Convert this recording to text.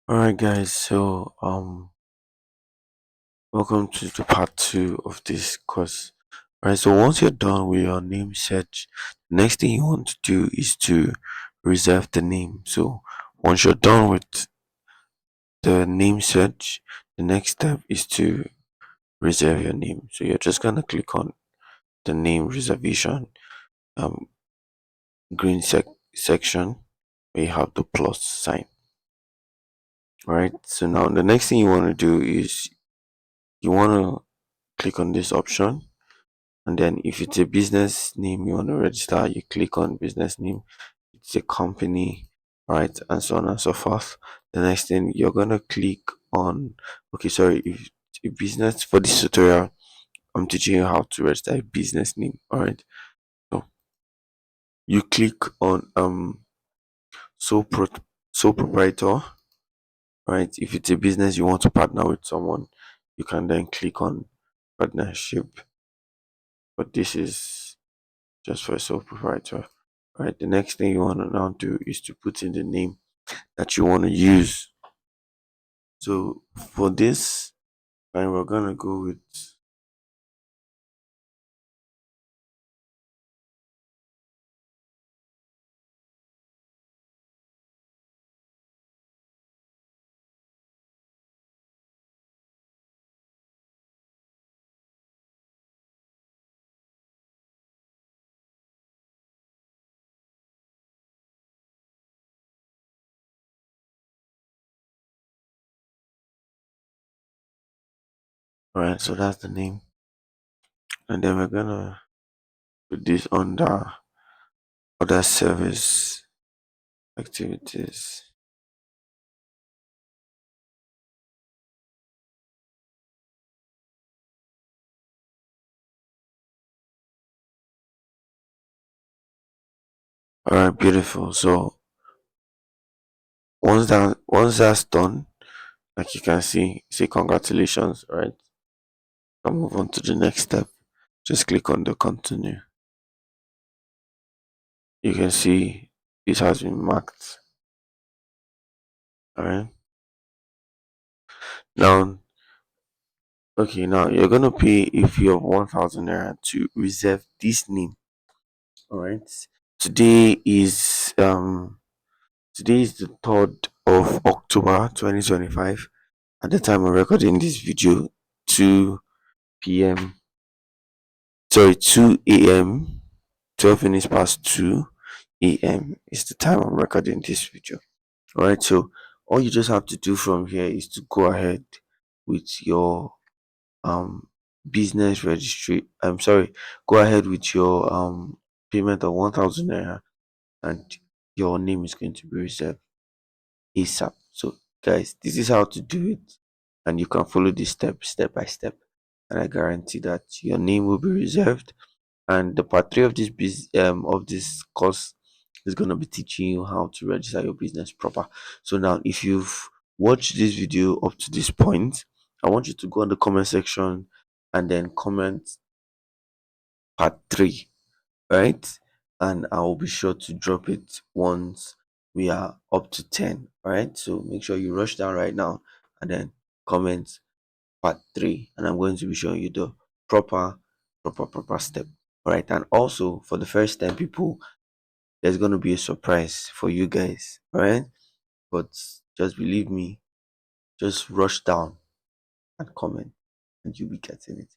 All right, guys. Welcome to the part two of this course. All right. So once you're done with your name search, the next thing you want to do is to reserve the name. So once you're done with the name search, the next step is to reserve your name. So you're just gonna click on the name reservation, um, green section where you have the plus sign. All right. So now the next thing you want to do is you want to click on this option. And then if it's a business name you want to register, you click on business name. It's a company, right? And so on and so forth. The next thing you're gonna click on, okay, sorry, if it's a business for this tutorial, I'm teaching you how to register a business name. All right. So you click on sole pro sole proprietor, right? If it's a business you want to partner with someone, you can then click on partnership. But this is just for a sole proprietor. Right. The next thing you want to now do is to put in the name that you want to use. So for this, and we're gonna go with right. So that's the name, and then we're gonna put this under other service activities. All right, beautiful. So once that's done, like you can see, say congratulations. All right, I'll move on to the next step. Just click on the continue. You can see this has been marked. All right. Now, okay, now you're gonna pay a fee of 1,000 naira to reserve this name. All right. Today is um today is the 3rd of October 2025. At the time of recording this video, 2 p.m. Sorry, 2 a.m. 12 minutes past 2 a.m. is the time I'm recording this video. All right. So all you just have to do from here is to go ahead with your um business registry. I'm sorry, go ahead with your payment of 1,000 naira, and your name is going to be reserved ASAP. So guys, this is how to do it, and you can follow this step by step, and I guarantee that your name will be reserved. And the part three of this course is going to be teaching you how to register your business proper. So now, if you've watched this video up to this point, I want you to go in the comment section and then comment part three, right? And I will be sure to drop it once we are up to 10, right? So make sure you rush down right now and then comment part three, and I'm going to be showing you the proper step. All right, and also for the first 10 people, there's going to be a surprise for you guys. All right, but just believe me, just rush down and comment, and you'll be getting it.